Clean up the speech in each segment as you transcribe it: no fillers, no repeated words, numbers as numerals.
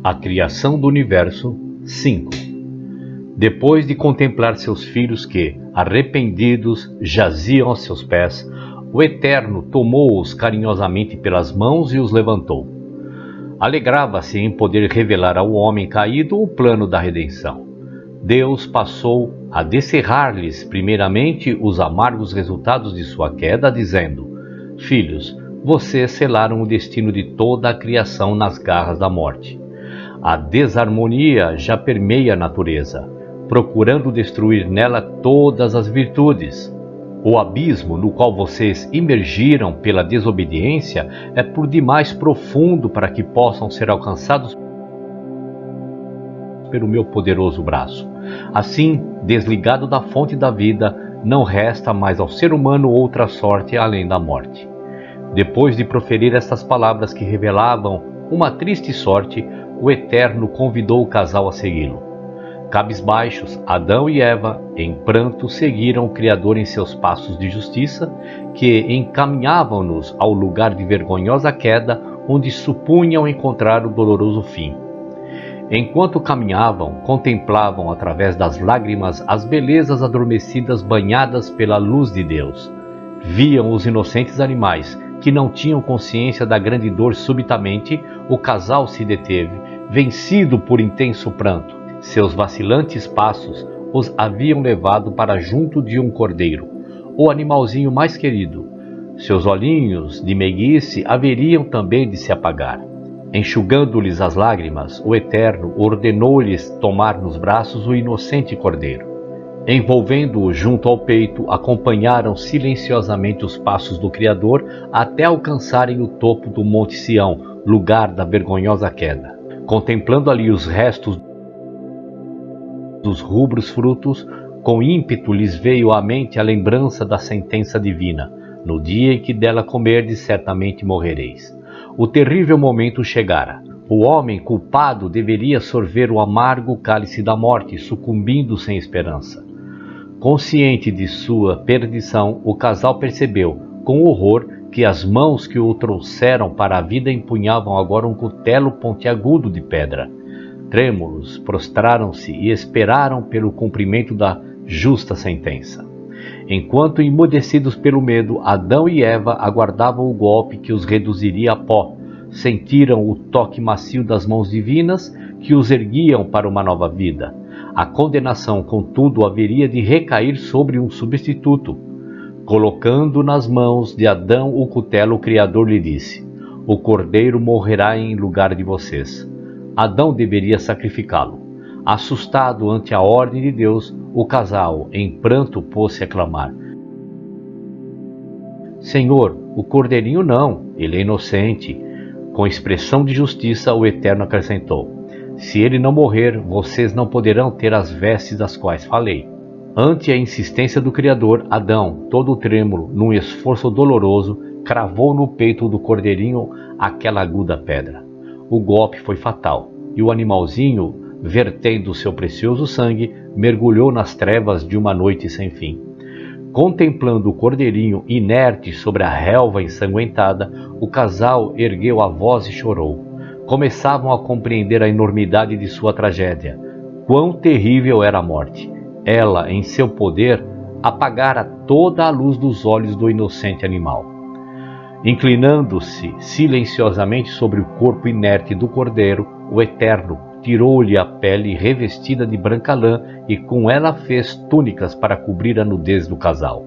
A criação do universo 5. Depois de contemplar seus filhos que, arrependidos, jaziam aos seus pés, o Eterno tomou-os carinhosamente pelas mãos e os levantou. Alegrava-se em poder revelar ao homem caído o plano da redenção. Deus passou a descerrar-lhes primeiramente os amargos resultados de sua queda, dizendo: Filhos, vocês selaram o destino de toda a criação nas garras da morte. A desarmonia já permeia a natureza, procurando destruir nela todas as virtudes. O abismo no qual vocês imergiram pela desobediência é por demais profundo para que possam ser alcançados pelo meu poderoso braço. Assim, desligado da fonte da vida, não resta mais ao ser humano outra sorte além da morte. Depois de proferir estas palavras que revelavam uma triste sorte, o Eterno convidou o casal a segui-lo. Cabisbaixos, Adão e Eva, em pranto, seguiram o Criador em seus passos de justiça, que encaminhavam-nos ao lugar de vergonhosa queda, onde supunham encontrar o doloroso fim. Enquanto caminhavam, contemplavam através das lágrimas as belezas adormecidas banhadas pela luz de Deus. Viam os inocentes animais, que não tinham consciência da grande dor. Subitamente, o casal se deteve, vencido por intenso pranto. Seus vacilantes passos os haviam levado para junto de um cordeiro, o animalzinho mais querido. Seus olhinhos de meiguice haveriam também de se apagar. Enxugando-lhes as lágrimas, o Eterno ordenou-lhes tomar nos braços o inocente cordeiro. Envolvendo-o junto ao peito, acompanharam silenciosamente os passos do Criador até alcançarem o topo do Monte Sião, lugar da vergonhosa queda. Contemplando ali os restos dos rubros frutos, com ímpeto lhes veio à mente a lembrança da sentença divina: no dia em que dela comerdes, certamente morrereis. O terrível momento chegara. O homem culpado deveria sorver o amargo cálice da morte, sucumbindo sem esperança. Consciente de sua perdição, o casal percebeu, com horror, que as mãos que o trouxeram para a vida empunhavam agora um cutelo pontiagudo de pedra. Trêmulos, prostraram-se e esperaram pelo cumprimento da justa sentença. Enquanto, emudecidos pelo medo, Adão e Eva aguardavam o golpe que os reduziria a pó, sentiram o toque macio das mãos divinas que os erguiam para uma nova vida. A condenação, contudo, haveria de recair sobre um substituto. Colocando nas mãos de Adão o cutelo, o Criador lhe disse: o cordeiro morrerá em lugar de vocês. Adão deveria sacrificá-lo. Assustado ante a ordem de Deus, o casal, em pranto, pôs-se a clamar: Senhor, o cordeirinho não, ele é inocente. Com expressão de justiça, o Eterno acrescentou: se ele não morrer, vocês não poderão ter as vestes das quais falei. Ante a insistência do Criador, Adão, todo trêmulo, num esforço doloroso, cravou no peito do cordeirinho aquela aguda pedra. O golpe foi fatal, e o animalzinho, vertendo seu precioso sangue, mergulhou nas trevas de uma noite sem fim. Contemplando o cordeirinho inerte sobre a relva ensanguentada, o casal ergueu a voz e chorou. Começavam a compreender a enormidade de sua tragédia. Quão terrível era a morte! Ela, em seu poder, apagara toda a luz dos olhos do inocente animal. Inclinando-se silenciosamente sobre o corpo inerte do cordeiro, o Eterno tirou-lhe a pele revestida de branca lã e com ela fez túnicas para cobrir a nudez do casal.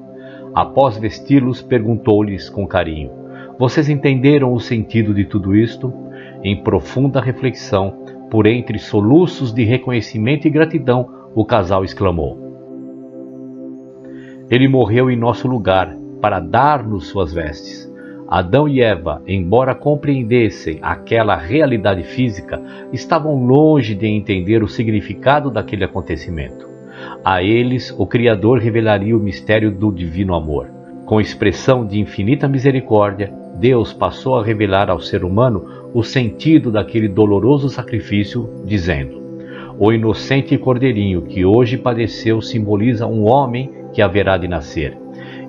Após vesti-los, perguntou-lhes com carinho: vocês entenderam o sentido de tudo isto? Em profunda reflexão, por entre soluços de reconhecimento e gratidão, o casal exclamou: ele morreu em nosso lugar para dar-nos suas vestes. Adão e Eva, embora compreendessem aquela realidade física, estavam longe de entender o significado daquele acontecimento. A eles, o Criador revelaria o mistério do divino amor. Com expressão de infinita misericórdia, Deus passou a revelar ao ser humano o sentido daquele doloroso sacrifício, dizendo: o inocente cordeirinho que hoje padeceu simboliza um homem que haverá de nascer.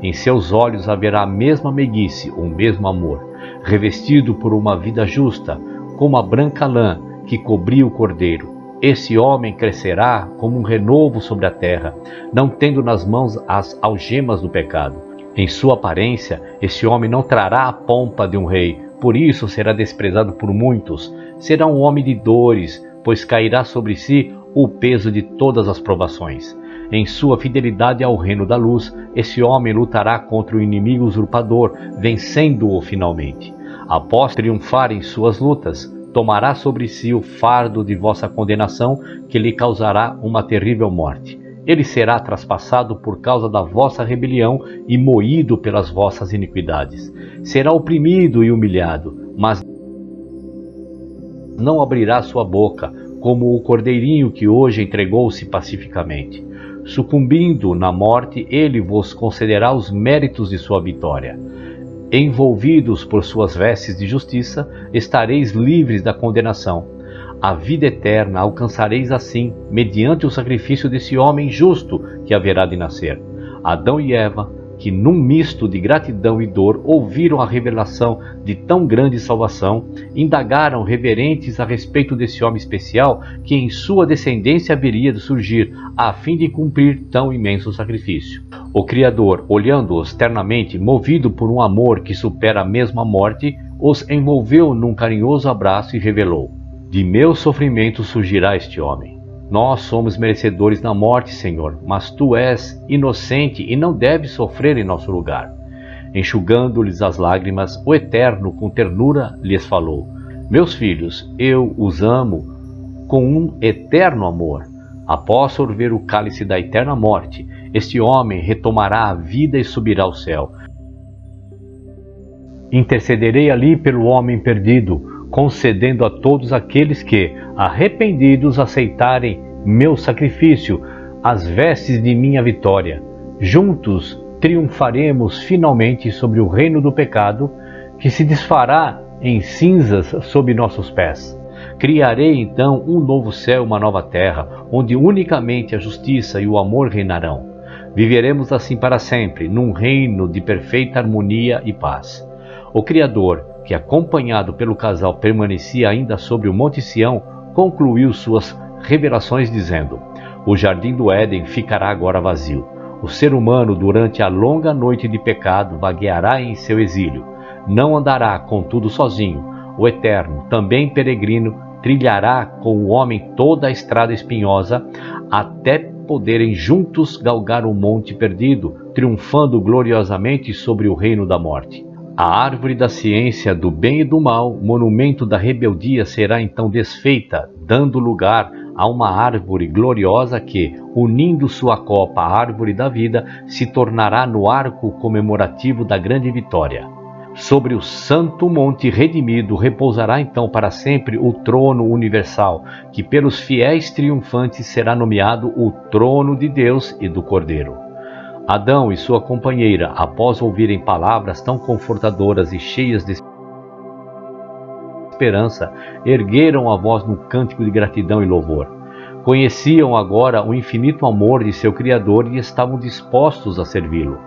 Em seus olhos haverá a mesma meiguice, o mesmo amor, revestido por uma vida justa, como a branca lã que cobria o cordeiro. Esse homem crescerá como um renovo sobre a terra, não tendo nas mãos as algemas do pecado. Em sua aparência, esse homem não trará a pompa de um rei, por isso será desprezado por muitos. Será um homem de dores, pois cairá sobre si o peso de todas as provações. Em sua fidelidade ao reino da luz, esse homem lutará contra o inimigo usurpador, vencendo-o finalmente. Após triunfar em suas lutas, tomará sobre si o fardo de vossa condenação, que lhe causará uma terrível morte. Ele será traspassado por causa da vossa rebelião e moído pelas vossas iniquidades. Será oprimido e humilhado, mas não abrirá sua boca, como o cordeirinho que hoje entregou-se pacificamente. Sucumbindo na morte, ele vos concederá os méritos de sua vitória. Envolvidos por suas vestes de justiça, estareis livres da condenação. A vida eterna alcançareis assim, mediante o sacrifício desse homem justo que haverá de nascer. Adão e Eva, que num misto de gratidão e dor ouviram a revelação de tão grande salvação, indagaram reverentes a respeito desse homem especial que em sua descendência haveria de surgir, a fim de cumprir tão imenso sacrifício. O Criador, olhando-os ternamente, movido por um amor que supera mesmo a morte, os envolveu num carinhoso abraço e revelou: de meu sofrimento surgirá este homem. Nós somos merecedores da morte, Senhor, mas Tu és inocente e não deves sofrer em nosso lugar. Enxugando-lhes as lágrimas, o Eterno com ternura lhes falou: meus filhos, eu os amo com um eterno amor. Após sorver o cálice da eterna morte, este homem retomará a vida e subirá ao céu. Intercederei ali pelo homem perdido, concedendo a todos aqueles que, arrependidos, aceitarem meu sacrifício, as vestes de minha vitória. Juntos triunfaremos finalmente sobre o reino do pecado, que se desfará em cinzas sob nossos pés. Criarei então um novo céu e uma nova terra, onde unicamente a justiça e o amor reinarão. Viveremos assim para sempre, num reino de perfeita harmonia e paz. O Criador, que acompanhado pelo casal permanecia ainda sobre o Monte Sião, concluiu suas revelações dizendo: o jardim do Éden ficará agora vazio. O ser humano, durante a longa noite de pecado, vagueará em seu exílio. Não andará, contudo, sozinho. O Eterno, também peregrino, trilhará com o homem toda a estrada espinhosa, até poderem juntos galgar o monte perdido, triunfando gloriosamente sobre o reino da morte. A árvore da ciência do bem e do mal, monumento da rebeldia, será então desfeita, dando lugar a uma árvore gloriosa que, unindo sua copa à árvore da vida, se tornará no arco comemorativo da grande vitória. Sobre o santo monte redimido repousará então para sempre o trono universal, que pelos fiéis triunfantes será nomeado o trono de Deus e do Cordeiro. Adão e sua companheira, após ouvirem palavras tão confortadoras e cheias de esperança, ergueram a voz no cântico de gratidão e louvor. Conheciam agora o infinito amor de seu Criador e estavam dispostos a servi-lo.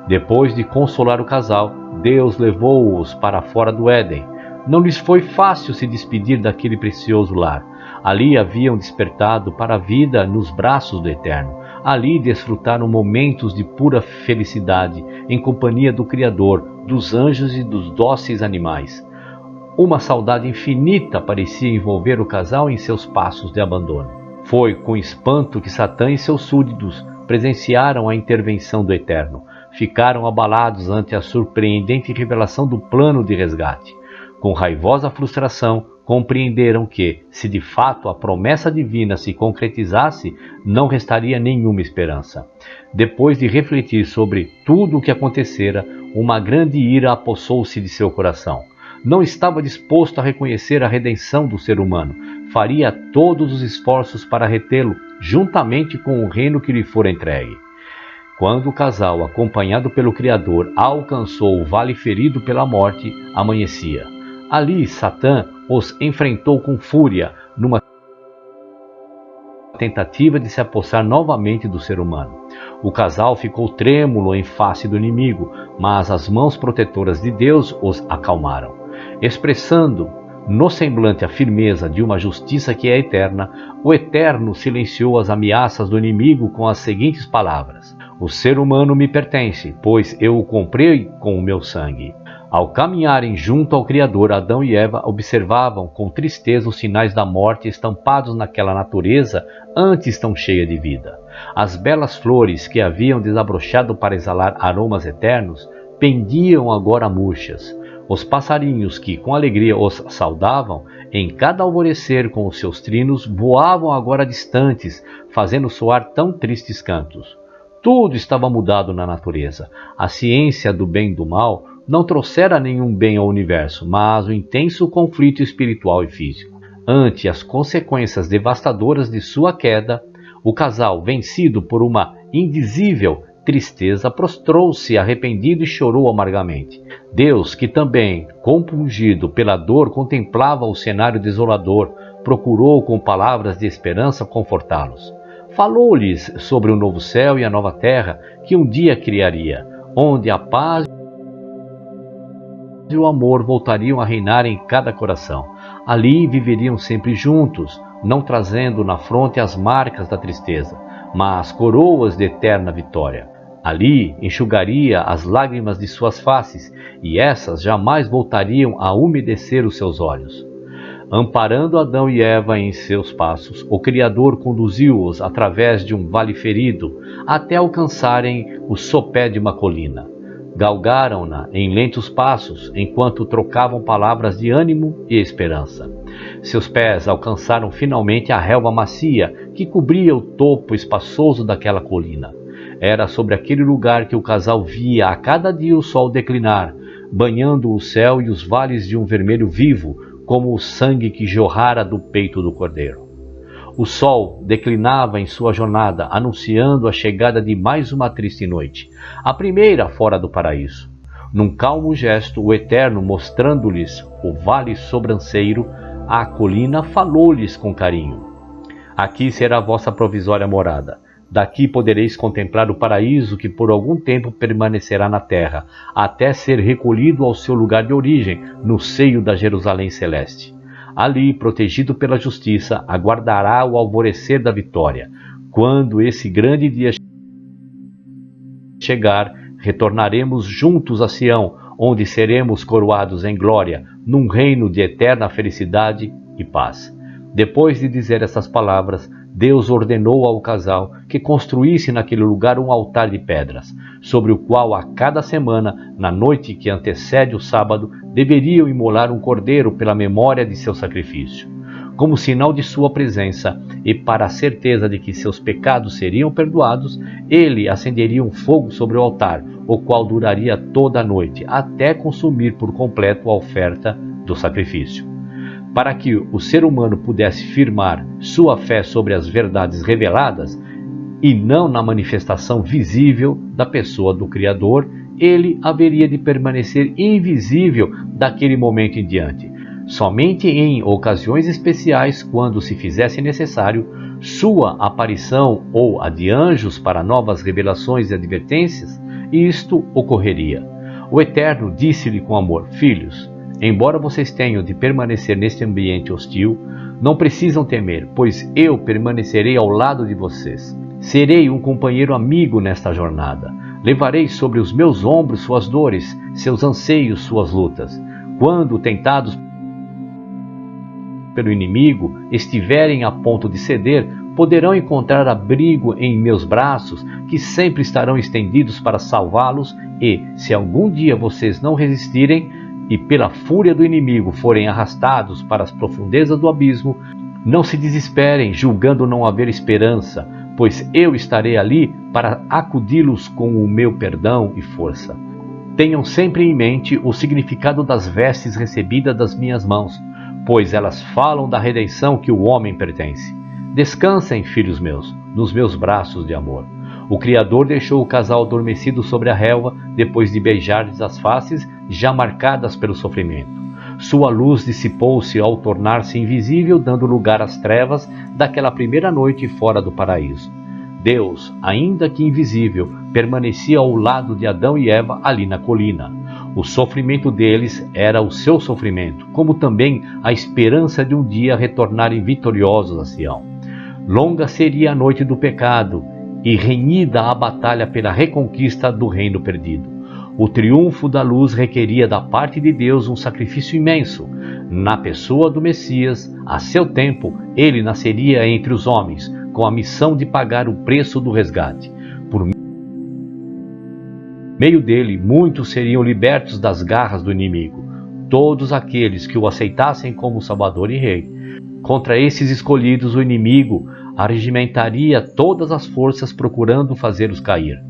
Depois de consolar o casal, Deus levou-os para fora do Éden. Não lhes foi fácil se despedir daquele precioso lar. Ali haviam despertado para a vida nos braços do Eterno. Ali desfrutaram momentos de pura felicidade, em companhia do Criador, dos anjos e dos dóceis animais. Uma saudade infinita parecia envolver o casal em seus passos de abandono. Foi com espanto que Satã e seus súditos presenciaram a intervenção do Eterno. Ficaram abalados ante a surpreendente revelação do plano de resgate. Com raivosa frustração, compreenderam que, se de fato a promessa divina se concretizasse, não restaria nenhuma esperança. Depois de refletir sobre tudo o que acontecera, uma grande ira apossou-se de seu coração. Não estava disposto a reconhecer a redenção do ser humano. Faria todos os esforços para retê-lo, juntamente com o reino que lhe fora entregue. Quando o casal, acompanhado pelo Criador, alcançou o vale ferido pela morte, amanhecia. Ali, Satã os enfrentou com fúria, numa tentativa de se apossar novamente do ser humano. O casal ficou trêmulo em face do inimigo, mas as mãos protetoras de Deus os acalmaram. Expressando no semblante a firmeza de uma justiça que é eterna, o Eterno silenciou as ameaças do inimigo com as seguintes palavras: o ser humano me pertence, pois eu o comprei com o meu sangue. Ao caminharem junto ao Criador, Adão e Eva observavam com tristeza os sinais da morte estampados naquela natureza antes tão cheia de vida. As belas flores que haviam desabrochado para exalar aromas eternos pendiam agora murchas. Os passarinhos que com alegria os saudavam, em cada alvorecer com os seus trinos, voavam agora distantes, fazendo soar tão tristes cantos. Tudo estava mudado na natureza. A ciência do bem e do mal não trouxera nenhum bem ao universo, mas o intenso conflito espiritual e físico. Ante as consequências devastadoras de sua queda, o casal, vencido por uma indizível tristeza, prostrou-se arrependido e chorou amargamente. Deus, que também, compungido pela dor, contemplava o cenário desolador, procurou com palavras de esperança confortá-los. Falou-lhes sobre o novo céu e a nova terra que um dia criaria, onde a paz e o amor voltariam a reinar em cada coração. Ali viveriam sempre juntos, não trazendo na fronte as marcas da tristeza, mas coroas de eterna vitória. Ali enxugaria as lágrimas de suas faces, e essas jamais voltariam a umedecer os seus olhos. Amparando Adão e Eva em seus passos, o Criador conduziu-os através de um vale ferido, até alcançarem o sopé de uma colina. Galgaram-na em lentos passos, enquanto trocavam palavras de ânimo e esperança. Seus pés alcançaram finalmente a relva macia que cobria o topo espaçoso daquela colina. Era sobre aquele lugar que o casal via a cada dia o sol declinar, banhando o céu e os vales de um vermelho vivo, como o sangue que jorrara do peito do cordeiro. O sol declinava em sua jornada, anunciando a chegada de mais uma triste noite, a primeira fora do paraíso. Num calmo gesto, o Eterno, mostrando-lhes o vale sobranceiro, a colina, falou-lhes com carinho: aqui será a vossa provisória morada. Daqui podereis contemplar o paraíso que por algum tempo permanecerá na terra, até ser recolhido ao seu lugar de origem, no seio da Jerusalém celeste. Ali, protegido pela justiça, aguardará o alvorecer da vitória. Quando esse grande dia chegar, retornaremos juntos a Sião, onde seremos coroados em glória, num reino de eterna felicidade e paz. Depois de dizer essas palavras, Deus ordenou ao casal que construísse naquele lugar um altar de pedras, sobre o qual a cada semana, na noite que antecede o sábado, deveriam imolar um cordeiro pela memória de seu sacrifício. Como sinal de sua presença e para a certeza de que seus pecados seriam perdoados, ele acenderia um fogo sobre o altar, o qual duraria toda a noite, até consumir por completo a oferta do sacrifício. Para que o ser humano pudesse firmar sua fé sobre as verdades reveladas e não na manifestação visível da pessoa do Criador, ele haveria de permanecer invisível daquele momento em diante. Somente em ocasiões especiais, quando se fizesse necessário, sua aparição ou a de anjos para novas revelações e advertências, isto ocorreria. O Eterno disse-lhe com amor: filhos, embora vocês tenham de permanecer neste ambiente hostil, não precisam temer, pois eu permanecerei ao lado de vocês. Serei um companheiro amigo nesta jornada. Levarei sobre os meus ombros suas dores, seus anseios, suas lutas. Quando tentados pelo inimigo estiverem a ponto de ceder, poderão encontrar abrigo em meus braços, que sempre estarão estendidos para salvá-los, e, se algum dia vocês não resistirem, e pela fúria do inimigo forem arrastados para as profundezas do abismo, não se desesperem, julgando não haver esperança, pois eu estarei ali para acudi-los com o meu perdão e força. Tenham sempre em mente o significado das vestes recebidas das minhas mãos, pois elas falam da redenção que o homem pertence. Descansem, filhos meus, nos meus braços de amor. O Criador deixou o casal adormecido sobre a relva, depois de beijar-lhes as faces, já marcadas pelo sofrimento. Sua luz dissipou-se ao tornar-se invisível, dando lugar às trevas daquela primeira noite fora do paraíso. Deus, ainda que invisível, permanecia ao lado de Adão e Eva ali na colina. O sofrimento deles era o seu sofrimento, como também a esperança de um dia retornarem vitoriosos a Sião. Longa seria a noite do pecado e renhida a batalha pela reconquista do reino perdido. O triunfo da luz requeria da parte de Deus um sacrifício imenso. Na pessoa do Messias, a seu tempo, ele nasceria entre os homens, com a missão de pagar o preço do resgate. Por meio dele, muitos seriam libertos das garras do inimigo, todos aqueles que o aceitassem como Salvador e Rei. Contra esses escolhidos, o inimigo arregimentaria todas as forças procurando fazê-los cair.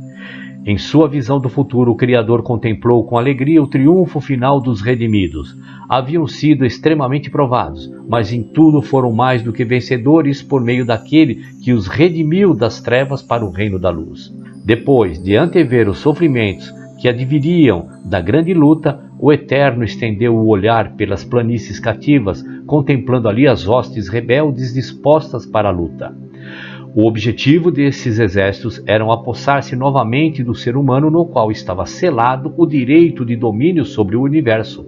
Em sua visão do futuro, o Criador contemplou com alegria o triunfo final dos redimidos. Haviam sido extremamente provados, mas em tudo foram mais do que vencedores por meio daquele que os redimiu das trevas para o reino da luz. Depois de antever os sofrimentos que adviriam da grande luta, o Eterno estendeu o olhar pelas planícies cativas, contemplando ali as hostes rebeldes dispostas para a luta. O objetivo desses exércitos era apossar-se novamente do ser humano, no qual estava selado o direito de domínio sobre o universo.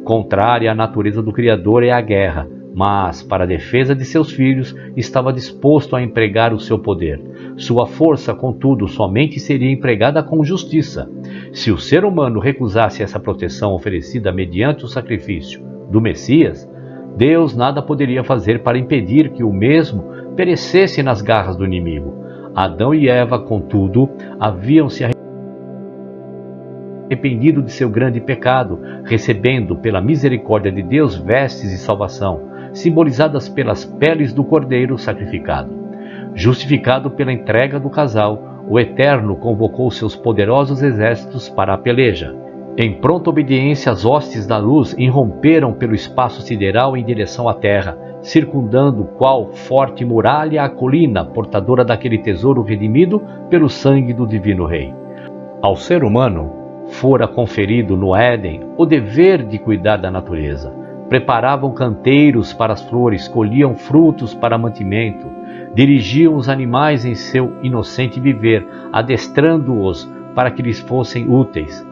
Contrária à natureza do Criador é a guerra, mas, para a defesa de seus filhos, estava disposto a empregar o seu poder. Sua força, contudo, somente seria empregada com justiça. Se o ser humano recusasse essa proteção oferecida mediante o sacrifício do Messias, Deus nada poderia fazer para impedir que o mesmo perecesse nas garras do inimigo. Adão e Eva, contudo, haviam se arrependido de seu grande pecado, recebendo pela misericórdia de Deus vestes de salvação, simbolizadas pelas peles do cordeiro sacrificado. Justificado pela entrega do casal, o Eterno convocou seus poderosos exércitos para a peleja. Em pronta obediência, as hostes da luz irromperam pelo espaço sideral em direção à terra, circundando qual forte muralha a colina portadora daquele tesouro redimido pelo sangue do Divino Rei. Ao ser humano fora conferido no Éden o dever de cuidar da natureza. Preparavam canteiros para as flores, colhiam frutos para mantimento, dirigiam os animais em seu inocente viver, adestrando-os para que lhes fossem úteis.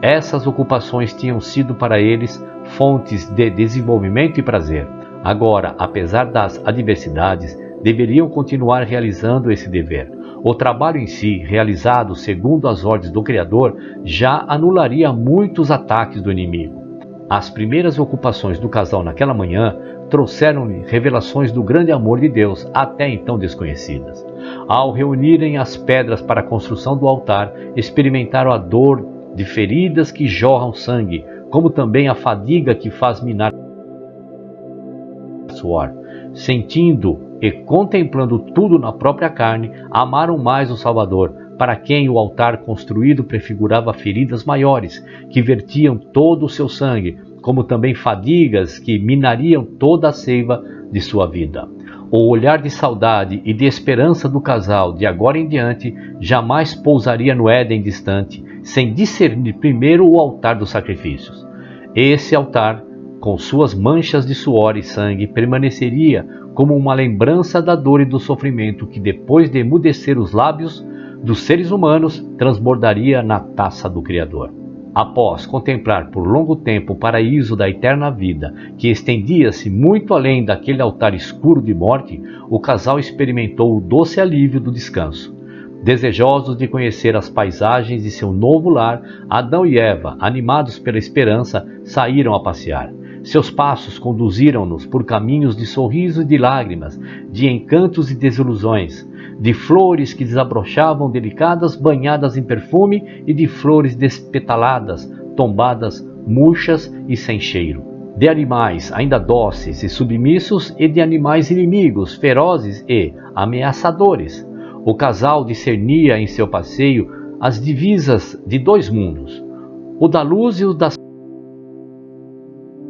Essas ocupações tinham sido para eles fontes de desenvolvimento e prazer. Agora, apesar das adversidades, deveriam continuar realizando esse dever. O trabalho em si, realizado segundo as ordens do Criador, já anularia muitos ataques do inimigo. As primeiras ocupações do casal naquela manhã trouxeram-lhe revelações do grande amor de Deus, até então desconhecidas. Ao reunirem as pedras para a construção do altar, experimentaram a dor de feridas que jorram sangue, como também a fadiga que faz minar suor. Sentindo e contemplando tudo na própria carne, amaram mais o Salvador, para quem o altar construído prefigurava feridas maiores, que vertiam todo o seu sangue, como também fadigas que minariam toda a seiva de sua vida. O olhar de saudade e de esperança do casal, de agora em diante, jamais pousaria no Éden distante, sem discernir primeiro o altar dos sacrifícios. Esse altar, com suas manchas de suor e sangue, permaneceria como uma lembrança da dor e do sofrimento que, depois de emudecer os lábios dos seres humanos, transbordaria na taça do Criador. Após contemplar por longo tempo o paraíso da eterna vida, que estendia-se muito além daquele altar escuro de morte, o casal experimentou o doce alívio do descanso. Desejosos de conhecer as paisagens de seu novo lar, Adão e Eva, animados pela esperança, saíram a passear. Seus passos conduziram-nos por caminhos de sorriso e de lágrimas, de encantos e desilusões, de flores que desabrochavam delicadas, banhadas em perfume, e de flores despetaladas, tombadas, murchas e sem cheiro. De animais ainda dóceis e submissos, e de animais inimigos, ferozes e ameaçadores. O casal discernia em seu passeio as divisas de dois mundos, o da luz e o das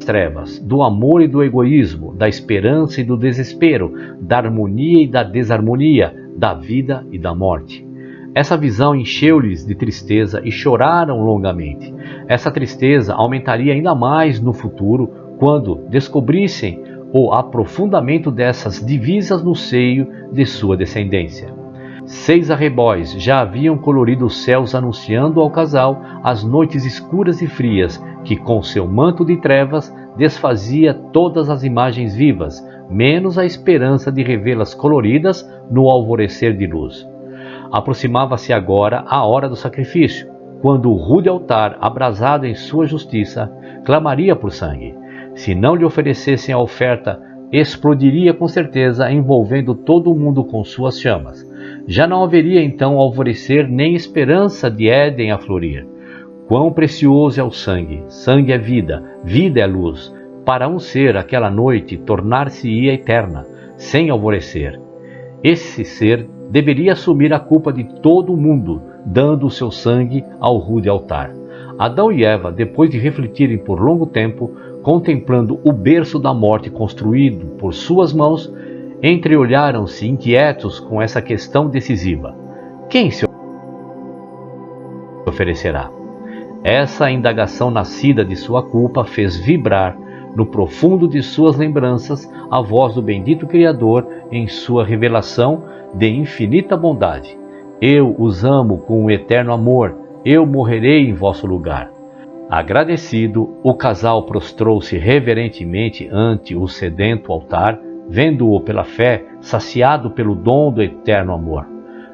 trevas, do amor e do egoísmo, da esperança e do desespero, da harmonia e da desarmonia, da vida e da morte. Essa visão encheu-lhes de tristeza e choraram longamente. Essa tristeza aumentaria ainda mais no futuro, quando descobrissem o aprofundamento dessas divisas no seio de sua descendência. 6 arrebóis já haviam colorido os céus, anunciando ao casal as noites escuras e frias, que com seu manto de trevas desfazia todas as imagens vivas, menos a esperança de revê-las coloridas no alvorecer de luz. Aproximava-se agora a hora do sacrifício, quando o rude altar, abrasado em sua justiça, clamaria por sangue. Se não lhe oferecessem a oferta, explodiria com certeza, envolvendo todo o mundo com suas chamas. Já não haveria então alvorecer nem esperança de Éden a florir. Quão precioso é o sangue! Sangue é vida, vida é luz. Para um ser, aquela noite tornar-se-ia eterna, sem alvorecer. Esse ser deveria assumir a culpa de todo o mundo, dando o seu sangue ao rude altar. Adão e Eva, depois de refletirem por longo tempo, contemplando o berço da morte construído por suas mãos, entreolharam-se inquietos com essa questão decisiva: quem se oferecerá? Essa indagação nascida de sua culpa fez vibrar, no profundo de suas lembranças, a voz do bendito Criador em sua revelação de infinita bondade. Eu os amo com um eterno amor, eu morrerei em vosso lugar. Agradecido, o casal prostrou-se reverentemente ante o sedento altar, vendo-o pela fé, saciado pelo dom do eterno amor.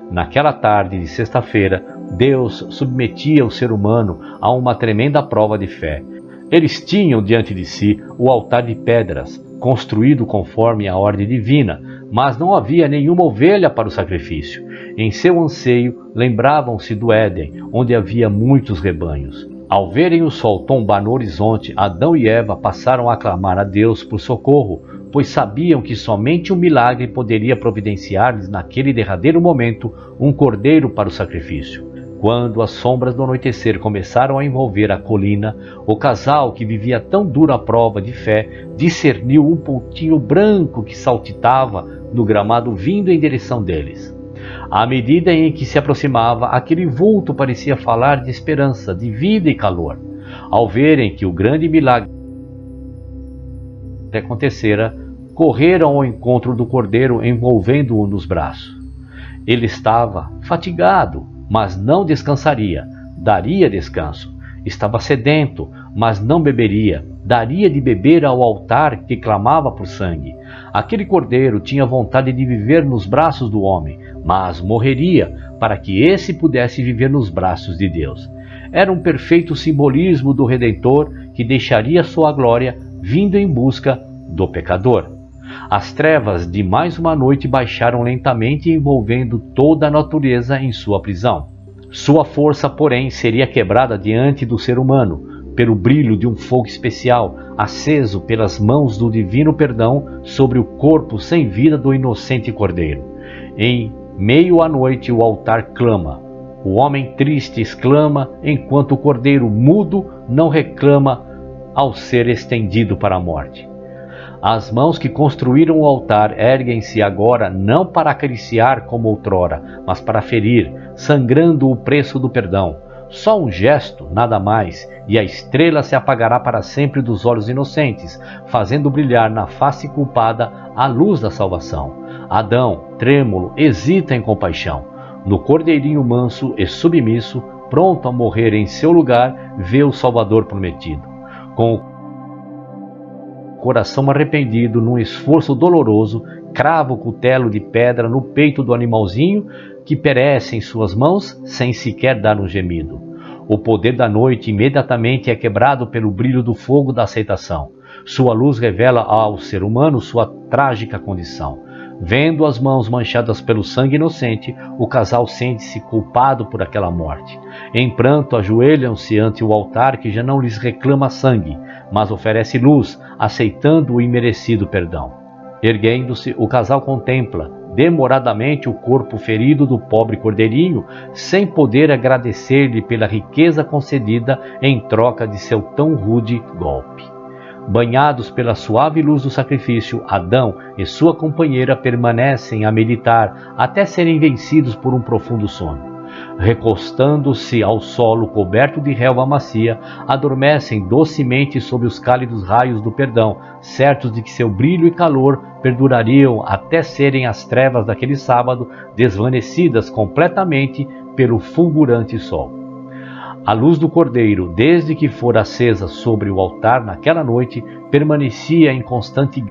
Naquela tarde de sexta-feira, Deus submetia o ser humano a uma tremenda prova de fé. Eles tinham diante de si o altar de pedras, construído conforme a ordem divina, mas não havia nenhuma ovelha para o sacrifício. Em seu anseio, lembravam-se do Éden, onde havia muitos rebanhos. Ao verem o sol tombar no horizonte, Adão e Eva passaram a clamar a Deus por socorro, pois sabiam que somente um milagre poderia providenciar-lhes naquele derradeiro momento um cordeiro para o sacrifício. Quando as sombras do anoitecer começaram a envolver a colina, o casal, que vivia tão dura prova de fé, discerniu um pontinho branco que saltitava no gramado vindo em direção deles. À medida em que se aproximava, aquele vulto parecia falar de esperança, de vida e calor. Ao verem que o grande milagre acontecera, correram ao encontro do cordeiro, envolvendo-o nos braços. Ele estava fatigado, mas não descansaria, daria descanso. Estava sedento, mas não beberia, daria de beber ao altar que clamava por sangue. Aquele cordeiro tinha vontade de viver nos braços do homem, mas morreria para que esse pudesse viver nos braços de Deus. Era um perfeito simbolismo do Redentor que deixaria sua glória vindo em busca do pecador. As trevas de mais uma noite baixaram lentamente, envolvendo toda a natureza em sua prisão. Sua força, porém, seria quebrada diante do ser humano, pelo brilho de um fogo especial, aceso pelas mãos do divino perdão sobre o corpo sem vida do inocente cordeiro. Em meio à noite o altar clama. O homem triste exclama, enquanto o cordeiro mudo não reclama ao ser estendido para a morte. As mãos que construíram o altar erguem-se agora não para acariciar como outrora, mas para ferir, sangrando o preço do perdão. Só um gesto, nada mais, e a estrela se apagará para sempre dos olhos inocentes, fazendo brilhar na face culpada a luz da salvação. Adão, trêmulo, hesita em compaixão. No cordeirinho manso e submisso, pronto a morrer em seu lugar, vê o Salvador prometido. Com o coração arrependido, num esforço doloroso, crava o cutelo de pedra no peito do animalzinho que perece em suas mãos sem sequer dar um gemido. O poder da noite imediatamente é quebrado pelo brilho do fogo da aceitação. Sua luz revela ao ser humano sua trágica condição. Vendo as mãos manchadas pelo sangue inocente, o casal sente-se culpado por aquela morte. Em pranto, ajoelham-se ante o altar que já não lhes reclama sangue, mas oferece luz, aceitando o imerecido perdão. Erguendo-se, o casal contempla demoradamente o corpo ferido do pobre cordeirinho, sem poder agradecer-lhe pela riqueza concedida em troca de seu tão rude golpe. Banhados pela suave luz do sacrifício, Adão e sua companheira permanecem a meditar até serem vencidos por um profundo sono. Recostando-se ao solo coberto de relva macia, adormecem docemente sob os cálidos raios do perdão, certos de que seu brilho e calor perdurariam até serem as trevas daquele sábado desvanecidas completamente pelo fulgurante sol. A luz do Cordeiro, desde que fora acesa sobre o altar naquela noite, permanecia em constante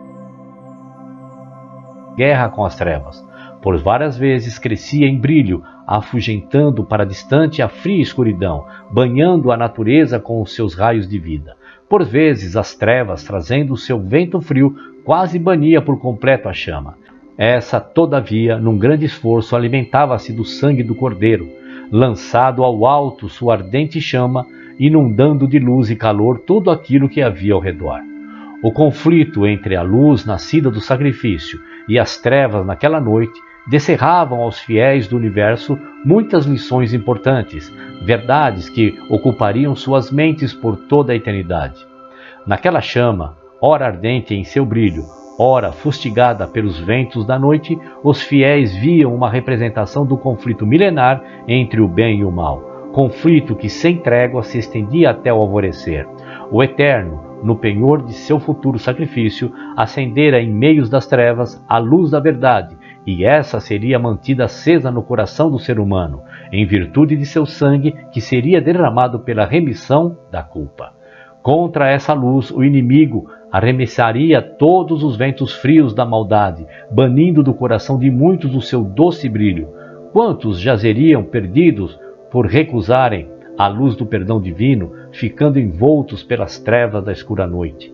guerra com as trevas. Por várias vezes crescia em brilho, afugentando para distante a fria escuridão, banhando a natureza com os seus raios de vida. Por vezes as trevas, trazendo o seu vento frio, quase bania por completo a chama. Essa, todavia, num grande esforço, alimentava-se do sangue do Cordeiro, lançado ao alto sua ardente chama, inundando de luz e calor tudo aquilo que havia ao redor. O conflito entre a luz nascida do sacrifício e as trevas naquela noite descerravam aos fiéis do universo muitas lições importantes, verdades que ocupariam suas mentes por toda a eternidade. Naquela chama, ora ardente em seu brilho, ora fustigada pelos ventos da noite, os fiéis viam uma representação do conflito milenar entre o bem e o mal, conflito que sem trégua se estendia até o alvorecer. O Eterno, no penhor de seu futuro sacrifício, acendera em meios das trevas a luz da verdade, e essa seria mantida acesa no coração do ser humano, em virtude de seu sangue que seria derramado pela remissão da culpa. Contra essa luz, o inimigo arremessaria todos os ventos frios da maldade, banindo do coração de muitos o seu doce brilho. Quantos jazeriam perdidos por recusarem a luz do perdão divino, ficando envoltos pelas trevas da escura noite?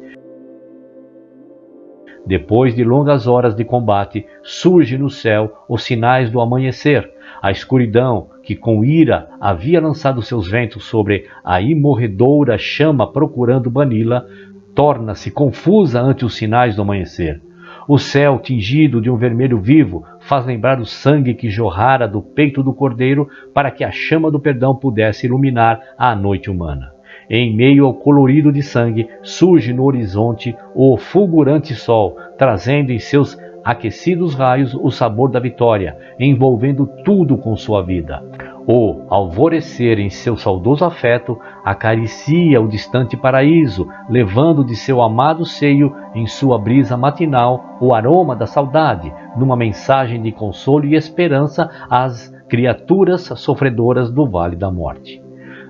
Depois de longas horas de combate, surge no céu os sinais do amanhecer. A escuridão, que com ira havia lançado seus ventos sobre a imorredoura chama procurando bani-la, torna-se confusa ante os sinais do amanhecer. O céu, tingido de um vermelho vivo, faz lembrar o sangue que jorrara do peito do Cordeiro para que a chama do perdão pudesse iluminar a noite humana. Em meio ao colorido de sangue, surge no horizonte o fulgurante sol, trazendo em seus aquecidos raios o sabor da vitória, envolvendo tudo com sua vida. O alvorecer, em seu saudoso afeto, acaricia o distante paraíso, levando de seu amado seio, em sua brisa matinal, o aroma da saudade, numa mensagem de consolo e esperança às criaturas sofredoras do Vale da Morte.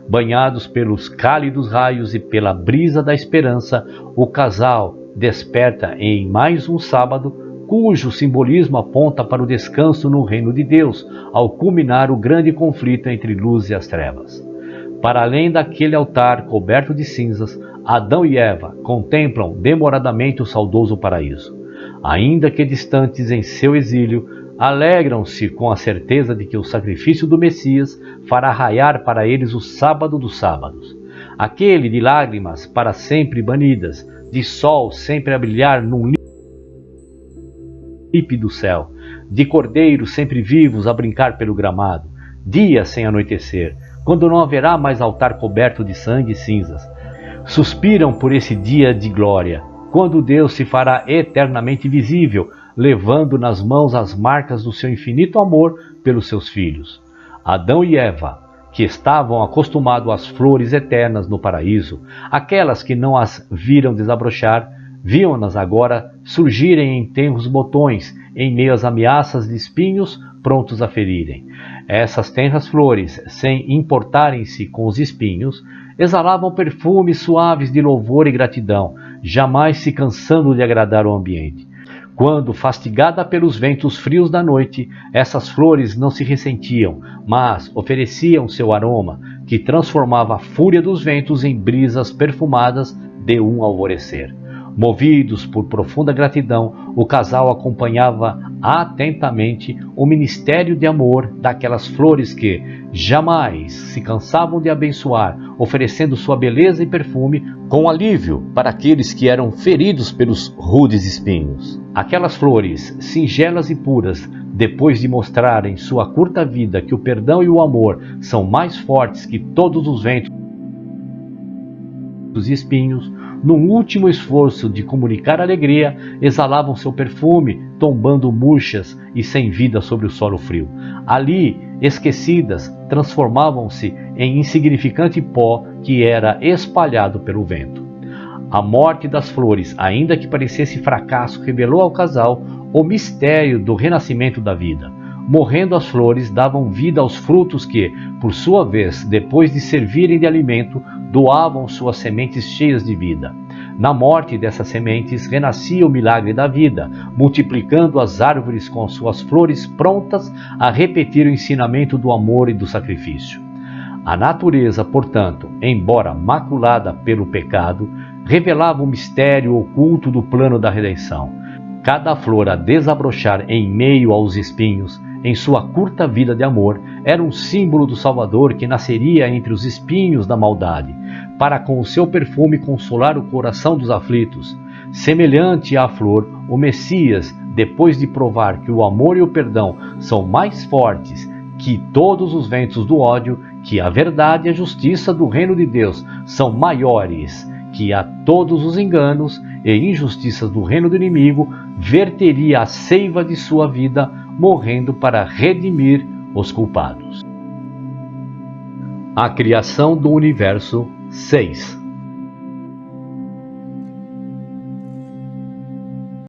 Banhados pelos cálidos raios e pela brisa da esperança, o casal desperta em mais um sábado, cujo simbolismo aponta para o descanso no reino de Deus, ao culminar o grande conflito entre luz e as trevas. Para além daquele altar coberto de cinzas, Adão e Eva contemplam demoradamente o saudoso paraíso. Ainda que distantes em seu exílio, alegram-se com a certeza de que o sacrifício do Messias fará raiar para eles o sábado dos sábados, aquele de lágrimas para sempre banidas, de sol sempre a brilhar num límpido céu, de cordeiros sempre vivos a brincar pelo gramado, dia sem anoitecer, quando não haverá mais altar coberto de sangue e cinzas. Suspiram por esse dia de glória, quando Deus se fará eternamente visível, levando nas mãos as marcas do seu infinito amor pelos seus filhos. Adão e Eva, que estavam acostumados às flores eternas no paraíso, aquelas que não as viram desabrochar, viam-nas agora surgirem em tenros botões, em meio às ameaças de espinhos prontos a ferirem. Essas tenras flores, sem importarem-se com os espinhos, exalavam perfumes suaves de louvor e gratidão, jamais se cansando de agradar o ambiente. Quando, fastigada pelos ventos frios da noite, essas flores não se ressentiam, mas ofereciam seu aroma, que transformava a fúria dos ventos em brisas perfumadas de um alvorecer. Movidos por profunda gratidão, o casal acompanhava atentamente o ministério de amor daquelas flores que jamais se cansavam de abençoar, oferecendo sua beleza e perfume com alívio para aqueles que eram feridos pelos rudes espinhos. Aquelas flores, singelas e puras, depois de mostrarem sua curta vida que o perdão e o amor são mais fortes que todos os ventos e espinhos, num último esforço de comunicar alegria, exalavam seu perfume, tombando murchas e sem vida sobre o solo frio. Ali, esquecidas, transformavam-se em insignificante pó que era espalhado pelo vento. A morte das flores, ainda que parecesse fracasso, revelou ao casal o mistério do renascimento da vida. Morrendo as flores, davam vida aos frutos que, por sua vez, depois de servirem de alimento, doavam suas sementes cheias de vida. Na morte dessas sementes, renascia o milagre da vida, multiplicando as árvores com suas flores prontas a repetir o ensinamento do amor e do sacrifício. A natureza, portanto, embora maculada pelo pecado, revelava o mistério oculto do plano da redenção. Cada flor a desabrochar em meio aos espinhos, em sua curta vida de amor, era um símbolo do Salvador que nasceria entre os espinhos da maldade, para com o seu perfume consolar o coração dos aflitos. Semelhante à flor, o Messias, depois de provar que o amor e o perdão são mais fortes que todos os ventos do ódio, que a verdade e a justiça do reino de Deus são maiores que a todos os enganos e injustiças do reino do inimigo, verteria a seiva de sua vida, morrendo para redimir os culpados. A criação do universo 6.